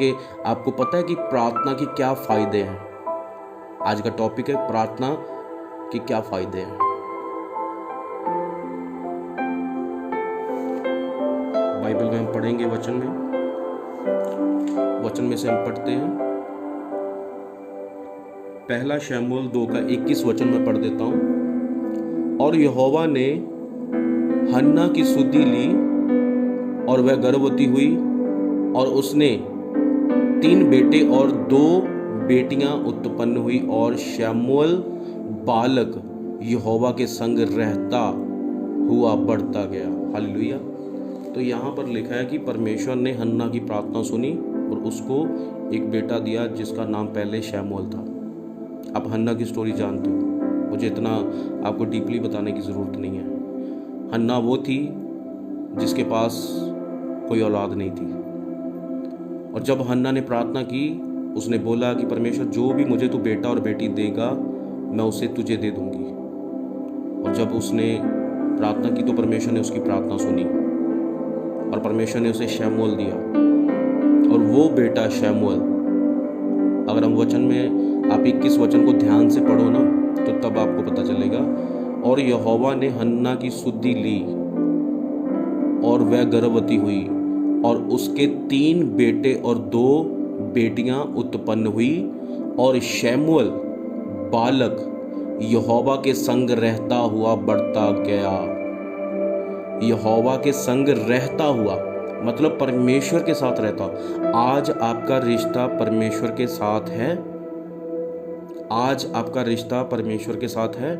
के आपको पता है कि प्रार्थना के क्या फायदे हैं? आज का टॉपिक है प्रार्थना के क्या फायदे हैं। बाइबल में हम पढ़ेंगे वचन में से हम पढ़ते हैं पहला शमूएल 2 का 21 वचन में पढ़ देता हूं। और यहोवा ने हन्ना की सुधि ली और वह गर्भवती हुई और उसने 3 बेटे और 2 बेटियां उत्पन्न हुई और शमूएल बालक यहोवा के संग रहता हुआ बढ़ता गया। हालेलुया। तो यहाँ पर लिखा है कि परमेश्वर ने हन्ना की प्रार्थना सुनी और उसको एक बेटा दिया जिसका नाम पहले शमूएल था। आप हन्ना की स्टोरी जानते हो, मुझे इतना आपको डीपली बताने की ज़रूरत नहीं है। हन्ना वो थी जिसके पास कोई औलाद नहीं थी, और जब हन्ना ने प्रार्थना की उसने बोला कि परमेश्वर जो भी मुझे तू बेटा और बेटी देगा मैं उसे तुझे दे दूंगी। और जब उसने प्रार्थना की तो परमेश्वर ने उसकी प्रार्थना सुनी और परमेश्वर ने उसे शमूएल दिया। और वो बेटा शमूएल, अगर हम वचन में आप 21 वचन को ध्यान से पढ़ो ना तो तब आपको पता चलेगा। और यहोवा ने हन्ना की सुधि ली और वह गर्भवती हुई और उसके 3 बेटे और 2 बेटियां उत्पन्न हुई और शमूएल बालक यहोवा के संग रहता हुआ बढ़ता गया। यहोवा के संग रहता हुआ मतलब परमेश्वर के साथ रहता। आज आपका रिश्ता परमेश्वर के साथ है। आज आपका रिश्ता परमेश्वर के साथ है।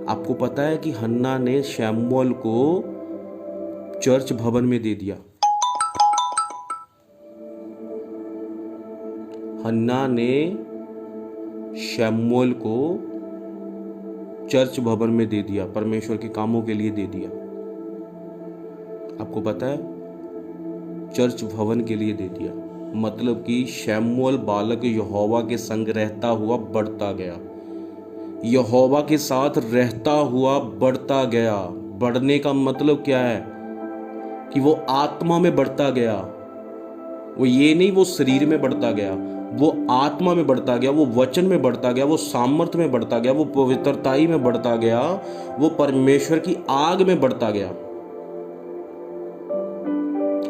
आपको पता है कि हन्ना ने शमूएल को चर्च भवन में दे दिया। हन्ना ने शमूएल को चर्च भवन में दे दिया, परमेश्वर के कामों के लिए दे दिया। आपको पता है, चर्च भवन के लिए दे दिया, मतलब कि शमूएल बालक यहोवा के संग रहता हुआ बढ़ता गया। यहोवा के साथ रहता हुआ बढ़ता गया। बढ़ने का मतलब क्या है कि वो आत्मा में बढ़ता गया। वो ये नहीं वो शरीर में बढ़ता गया, वो आत्मा में बढ़ता गया, वो वचन में बढ़ता गया, वो सामर्थ्य में बढ़ता गया, वो पवित्रताई में बढ़ता गया, वो परमेश्वर की आग में बढ़ता गया।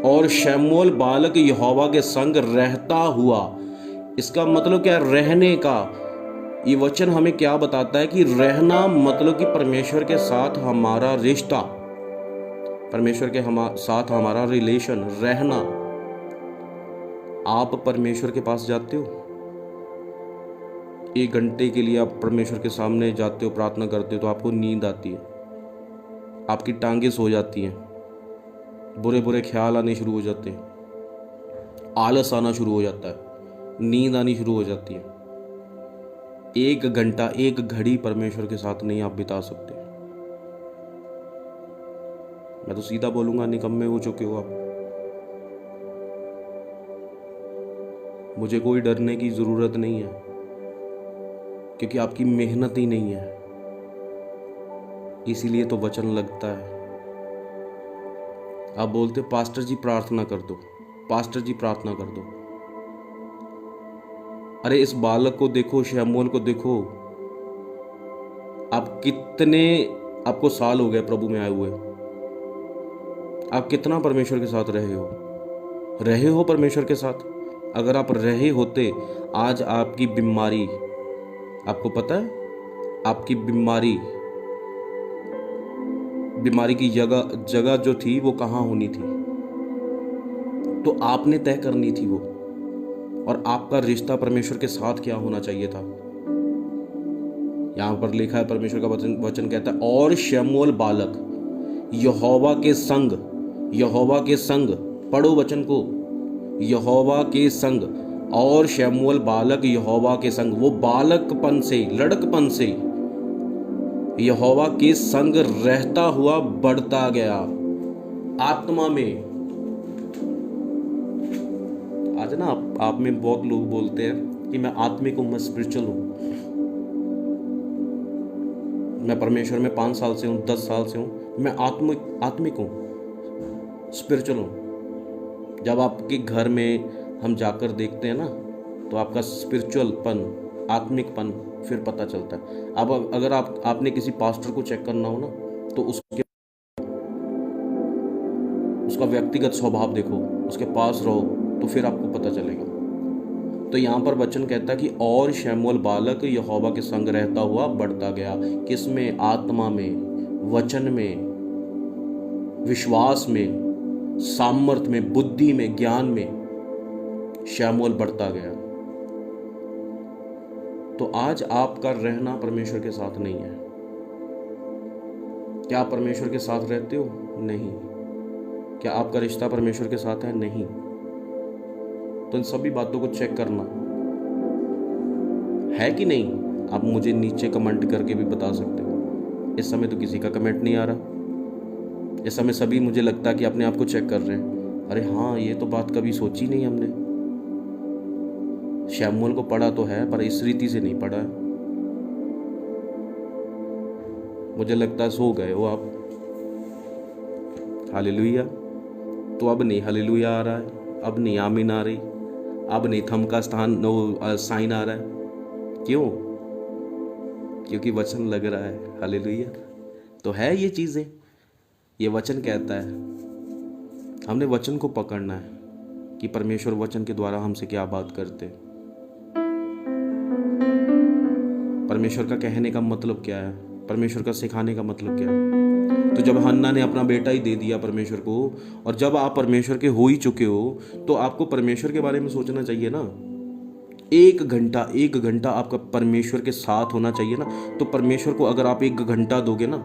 और शमूएल बालक यहोवा के संग रहता हुआ, इसका मतलब क्या? रहने का। ये वचन हमें क्या बताता है कि रहना मतलब कि परमेश्वर के साथ हमारा रिश्ता, परमेश्वर के साथ हमारा रिलेशन, रहना। आप परमेश्वर के पास जाते हो, 1 घंटे के लिए आप परमेश्वर के सामने जाते हो, प्रार्थना करते हो, तो आपको नींद आती है, आपकी टांगें सो जाती हैं, बुरे बुरे ख्याल आने शुरू हो जाते हैं, आलस आना शुरू हो जाता है, नींद आनी शुरू हो जाती है। 1 घंटा 1 घड़ी परमेश्वर के साथ नहीं आप बिता सकते। मैं तो सीधा बोलूंगा, निकम्मे हो चुके हो आप। मुझे कोई डरने की जरूरत नहीं है क्योंकि आपकी मेहनत ही नहीं है, इसीलिए तो वचन लगता है। आप बोलते पास्टर जी प्रार्थना कर दो, पास्टर जी प्रार्थना कर दो। अरे इस बालक को देखो, शमूएल को देखो, आप कितने, आपको साल हो गए प्रभु में आए हुए, आप कितना परमेश्वर के साथ रहे हो परमेश्वर के साथ। अगर आप रहे होते, आज आपकी बीमारी, आपको पता है आपकी बीमारी की जगह जो थी वो कहाँ होनी थी, तो आपने तय करनी थी वो। और आपका रिश्ता परमेश्वर के साथ क्या होना चाहिए था। यहां पर लिखा है, परमेश्वर का वचन कहता है, और शमूएल बालक यहोवा के संग, पढ़ो वचन को, यहोवा के संग, और शमूएल बालक यहोवा के संग, वो बालकपन से, लड़कपन से यहोवा के संग रहता हुआ बढ़ता गया आत्मा में। आज ना आप में बहुत लोग बोलते हैं कि मैं आत्मिक हूं, मैं स्पिरिचुअल हूं, मैं परमेश्वर में 5 साल से हूं, 10 साल से हूं, मैं आत्मिक हूं, स्पिरिचुअल हूं। जब आपके घर में हम जाकर देखते हैं ना, तो आपका स्पिरिचुअलपन, आत्मिकपन फिर पता चलता है। अब अगर आपने किसी पास्टर को चेक करना हो ना, तो उसका व्यक्तिगत स्वभाव देखो, उसके पास रहो, तो फिर आपको पता चलेगा। तो यहाँ पर वचन कहता है कि और शमूएल बालक यहोवा के संग रहता हुआ बढ़ता गया। किसमें? आत्मा में, वचन में, विश्वास में, सामर्थ में, बुद्धि में, ज्ञान में शमूएल बढ़ता गया। तो आज आपका रहना परमेश्वर के साथ नहीं है। क्या आप परमेश्वर के साथ रहते हो? नहीं। क्या आपका रिश्ता परमेश्वर के साथ है? नहीं। तो इन सभी बातों को चेक करना है कि नहीं, आप मुझे नीचे कमेंट करके भी बता सकते हो। इस समय तो किसी का कमेंट नहीं आ रहा। इस समय सभी, मुझे लगता है कि अपने आप को चेक कर रहे हैं। अरे हाँ, ये तो बात कभी सोची नहीं हमने। शमूएल को पढ़ा तो है, पर इस रीति से नहीं पढ़ा है। मुझे लगता है सो गए हो आप। हालेलुया। तो अब नहीं हालेलुया आ रहा है, अब नहीं आमीन आ रही, अब नहीं थम का साइन आ रहा है। क्यों? क्योंकि वचन लग रहा है। हालेलुया। तो है ये चीजें, ये वचन कहता है। हमने वचन को पकड़ना है कि परमेश्वर वचन के द्वारा हमसे क्या बात करते हैं। परमेश्वर का कहने का मतलब क्या है, परमेश्वर का सिखाने का मतलब क्या है। तो जब हन्ना ने अपना बेटा ही दे दिया परमेश्वर को, और जब आप परमेश्वर के हो ही चुके हो, तो आपको परमेश्वर के बारे में सोचना चाहिए ना। एक घंटा आपका परमेश्वर के साथ होना चाहिए ना। तो परमेश्वर को अगर आप 1 घंटा दोगे ना,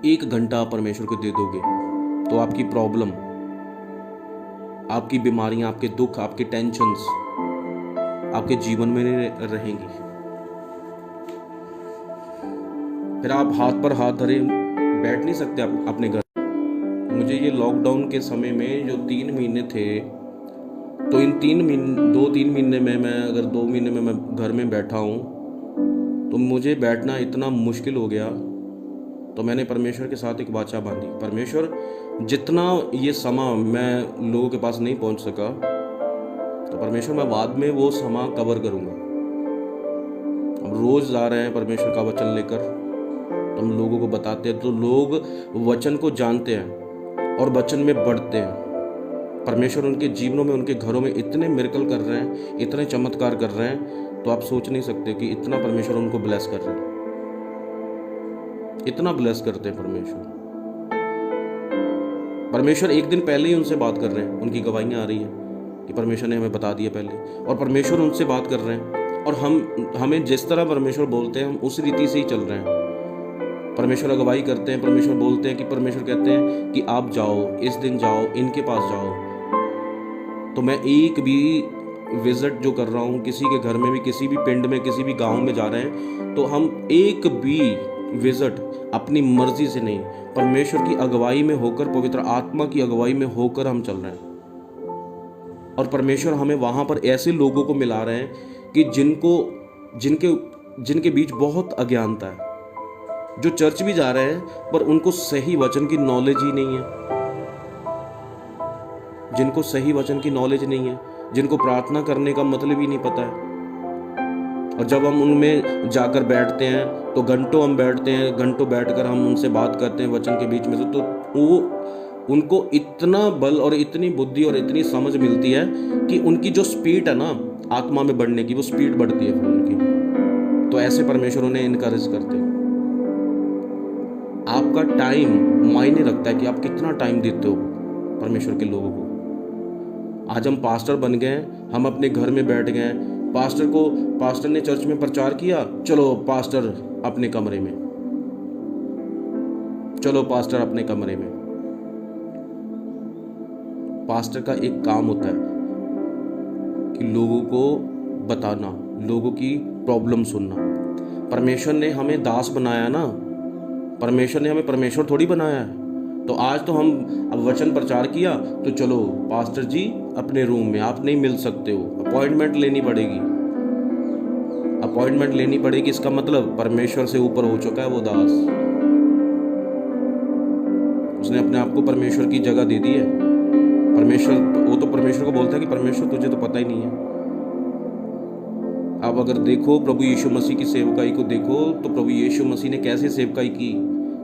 1 घंटा आप परमेश्वर को दे दोगे, तो आपकी प्रॉब्लम, आपकी बीमारियां, आपके दुख, आपके टेंशन्स आपके जीवन में नहीं रहेंगी। फिर आप हाथ पर हाथ धरे बैठ नहीं सकते अपने घर। मुझे ये लॉकडाउन के समय में जो 3 महीने थे, तो इन 2-3 महीने में, मैं अगर 2 महीने में मैं घर में बैठा हूँ, तो मुझे बैठना इतना मुश्किल हो गया। तो मैंने परमेश्वर के साथ एक वाचा बांधी, परमेश्वर जितना ये समय मैं लोगों के पास नहीं पहुंच सका, तो परमेश्वर मैं बाद में वो समय कवर करूंगा। हम रोज जा रहे हैं परमेश्वर का वचन लेकर, तो हम लोगों को बताते हैं, तो लोग वचन को जानते हैं और वचन में बढ़ते हैं। परमेश्वर उनके जीवनों में, उनके घरों में इतने मिरेकल कर रहे हैं, इतने चमत्कार कर रहे हैं, तो आप सोच नहीं सकते कि इतना परमेश्वर उनको ब्लेस कर रहे हैं। इतना ब्लेस करते हैं परमेश्वर एक दिन पहले ही उनसे बात कर रहे हैं। उनकी गवाहियां आ रही है कि परमेश्वर ने हमें बता दिया पहले, और परमेश्वर उनसे बात कर रहे हैं, और हमें जिस तरह परमेश्वर बोलते हैं हम उस रीति से ही चल रहे हैं। परमेश्वर अगुवाई करते हैं, परमेश्वर बोलते हैं कि, परमेश्वर कहते हैं कि आप जाओ, इस दिन जाओ, इनके पास जाओ। तो मैं एक भी विजिट जो कर रहा हूँ, किसी के घर में भी, किसी भी पिंड में, किसी भी गांव में जा रहे हैं, तो हम एक भी विजिट अपनी मर्जी से नहीं, परमेश्वर की अगुवाई में होकर, पवित्र आत्मा की अगुवाई में होकर हम चल रहे हैं। और परमेश्वर हमें वहां पर ऐसे लोगों को मिला रहे हैं कि जिनके बीच बहुत अज्ञानता है, जो चर्च भी जा रहे हैं पर उनको सही वचन की नॉलेज ही नहीं है, जिनको सही वचन की नॉलेज नहीं है, जिनको प्रार्थना करने का मतलब ही नहीं पता है। और जब हम उनमें जाकर बैठते हैं, तो घंटों हम बैठते हैं, घंटों बैठकर हम उनसे बात करते हैं वचन के बीच में से, तो वो उनको इतना बल और इतनी बुद्धि और इतनी समझ मिलती है कि उनकी जो स्पीड है ना आत्मा में बढ़ने की, वो स्पीड बढ़ती है फिर उनकी। तो ऐसे परमेश्वर उन्हें इनकरेज करते हैं। आपका टाइम मायने रखता है कि आप कितना टाइम देते हो परमेश्वर के लोगों को। आज हम पास्टर बन गए, हम अपने घर में बैठ गए, पास्टर ने चर्च में प्रचार किया, चलो पास्टर अपने कमरे में, चलो पास्टर अपने कमरे में। पास्टर का एक काम होता है कि लोगों को बताना, लोगों की प्रॉब्लम सुनना। परमेश्वर ने हमें दास बनाया ना, परमेश्वर ने हमें परमेश्वर थोड़ी बनाया है। तो आज तो हम अब वचन प्रचार किया, तो चलो पास्टर जी अपने रूम में, आप नहीं मिल सकते हो, अपॉइंटमेंट लेनी पड़ेगी। अपॉइंटमेंट लेनी पड़ेगी, इसका मतलब परमेश्वर से ऊपर हो चुका है वो दास, उसने अपने आप को परमेश्वर की जगह दे दी है। परमेश्वर, वो तो परमेश्वर को बोलता है कि परमेश्वर तुझे तो पता ही नहीं है। आप अगर देखो प्रभु यीशु मसीह की सेवकाई को देखो, तो प्रभु यीशु मसीह ने कैसे सेवकाई की,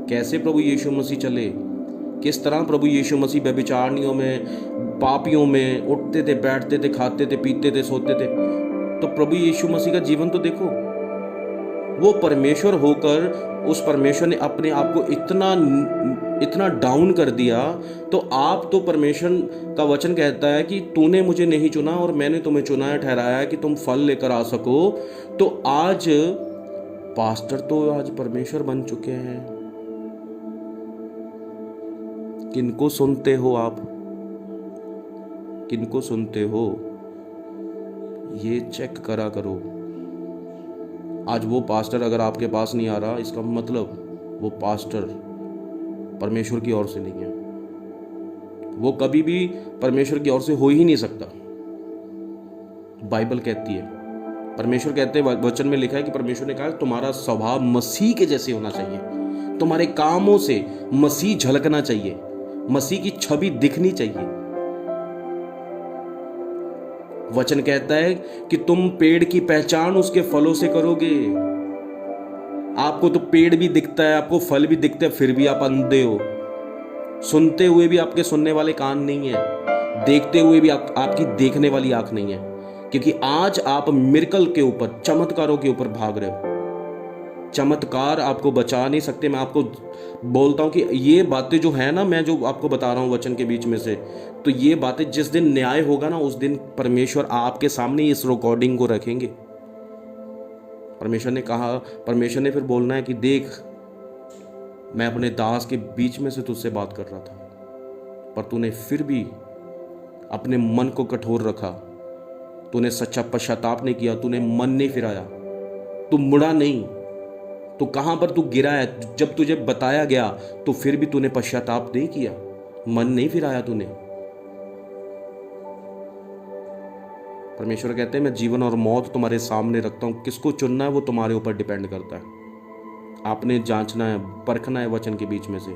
कैसे प्रभु यीशु मसीह चले, किस तरह प्रभु यीशु मसीह व्यभिचारिणियों में, पापियों में उठते थे, बैठते थे, खाते थे, पीते थे, सोते थे। तो प्रभु यीशु मसीह का जीवन तो देखो। वो परमेश्वर होकर उस परमेश्वर ने अपने आप को इतना डाउन कर दिया। तो आप तो परमेश्वर का वचन कहता है कि तूने मुझे नहीं चुना और मैंने तुम्हें चुना है, ठहराया है कि तुम फल लेकर आ सको। तो आज पास्टर तो आज परमेश्वर बन चुके हैं। किनको सुनते हो आप, किनको सुनते हो, ये चेक करा करो। आज वो पास्टर अगर आपके पास नहीं आ रहा, इसका मतलब वो पास्टर परमेश्वर की ओर से नहीं है। वो कभी भी परमेश्वर की ओर से हो ही नहीं सकता। बाइबल कहती है, परमेश्वर कहते हैं, वचन में लिखा है कि परमेश्वर ने कहा तुम्हारा स्वभाव मसीह के जैसे होना चाहिए, तुम्हारे कामों से मसीह झलकना चाहिए, मसीह की छवि दिखनी चाहिए। वचन कहता है कि तुम पेड़ की पहचान उसके फलों से करोगे। आपको तो पेड़ भी दिखता है, आपको फल भी दिखते हैं, फिर भी आप अंधे हो। सुनते हुए भी आपके सुनने वाले कान नहीं है, देखते हुए भी आपकी देखने वाली आंख नहीं है, क्योंकि आज आप मिरेकल के ऊपर, चमत्कारों के ऊपर भाग रहे हो। चमत्कार आपको बचा नहीं सकते। मैं आपको बोलता हूं कि ये बातें जो है ना, मैं जो आपको बता रहा हूं वचन के बीच में से, तो ये बातें जिस दिन न्याय होगा ना, उस दिन परमेश्वर आपके सामने इस रिकॉर्डिंग को रखेंगे। परमेश्वर ने कहा, परमेश्वर ने फिर बोलना है कि देख, मैं अपने दास के बीच में से तुझसे बात कर रहा था, पर तूने फिर भी अपने मन को कठोर रखा, तूने सच्चा पश्चाताप नहीं किया, तूने मन नहीं फिराया, तू मुड़ा नहीं। तो कहां पर तू गिरा है? जब तुझे बताया गया तो फिर भी तूने पश्चाताप नहीं किया, मन नहीं फिराया तूने। परमेश्वर कहते हैं मैं जीवन और मौत तुम्हारे सामने रखता हूं, किसको चुनना है वो तुम्हारे ऊपर डिपेंड करता है। आपने जांचना है, परखना है वचन के बीच में से।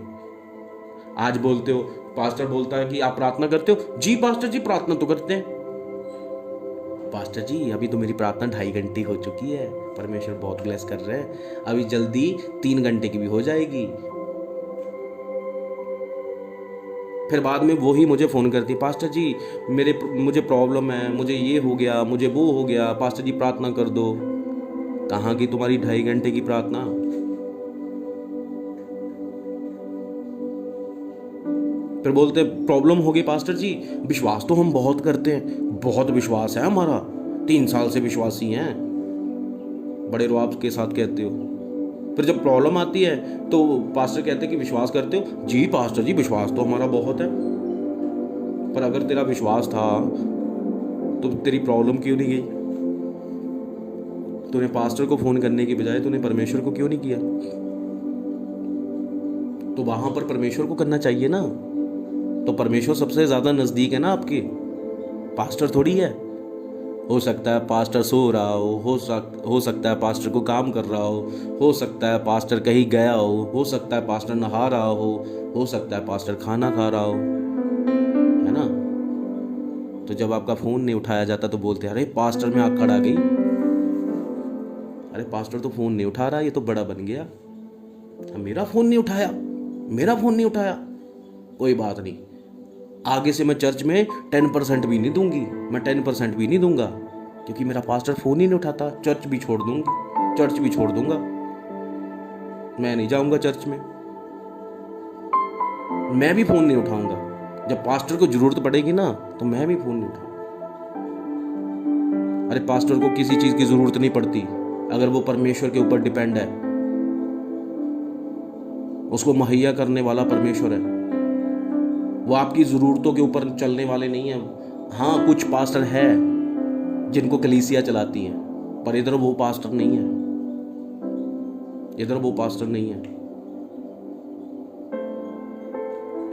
आज बोलते हो, पास्टर बोलता है कि आप प्रार्थना करते हो। जी पास्टर जी, प्रार्थना तो करते हैं। पास्टर जी, अभी तो मेरी प्रार्थना 2.5 घंटे हो चुकी है, परमेश्वर बहुत ब्लेस कर रहे हैं, अभी जल्दी 3 घंटे की भी हो जाएगी। फिर बाद में वो ही मुझे फ़ोन करती, पास्टर जी मुझे प्रॉब्लम है, मुझे ये हो गया, मुझे वो हो गया, पास्टर जी प्रार्थना कर दो। कहाँ की तुम्हारी 2.5 घंटे की प्रार्थना? फिर बोलते प्रॉब्लम हो गई पास्टर जी, विश्वास तो हम बहुत करते हैं, बहुत विश्वास है हमारा, 3 साल से विश्वासी हैं, बड़े रुआब के साथ कहते हो। फिर जब प्रॉब्लम आती है तो पास्टर कहते हैं कि विश्वास करते हो। जी पास्टर जी, विश्वास तो हमारा बहुत है। पर अगर तेरा विश्वास था तो तेरी प्रॉब्लम क्यों नहीं गई? तूने पास्टर को फोन करने की बजाय तूने परमेश्वर को क्यों नहीं किया? तो वहां पर परमेश्वर को करना चाहिए ना। तो परमेश्वर सबसे ज्यादा नजदीक है ना आपके, पास्टर थोड़ी है। हो सकता है पास्टर सो रहा हो सकता है पास्टर को काम कर रहा हो सकता है पास्टर कहीं गया हो सकता है पास्टर नहा रहा हो सकता है पास्टर खाना खा रहा हो, है ना। तो जब आपका फोन नहीं उठाया जाता तो बोलते हैं अरे पास्टर में आग खड़ा गई, अरे पास्टर तो फोन नहीं उठा रहा, ये तो बड़ा बन गया, मेरा फोन नहीं उठाया। कोई बात नहीं, आगे से मैं चर्च में 10% भी नहीं दूंगी, मैं 10% भी नहीं दूंगा, क्योंकि मेरा पास्टर फोन ही नहीं उठाता। चर्च भी छोड़ दूंगा, मैं नहीं जाऊंगा चर्च में, मैं भी फोन नहीं उठाऊंगा। जब पास्टर को जरूरत पड़ेगी ना तो मैं भी फोन नहीं उठाऊंगा। अरे पास्टर को किसी चीज की जरूरत नहीं पड़ती अगर वो परमेश्वर के ऊपर डिपेंड है। उसको मुहैया करने वाला परमेश्वर है, वो आपकी ज़रूरतों के ऊपर चलने वाले नहीं हैं। हाँ, कुछ पास्टर है जिनको कलीसिया चलाती हैं, पर इधर वो पास्टर नहीं है,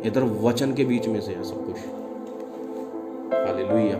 इधर वचन के बीच में से है सब कुछ। हालेलुया।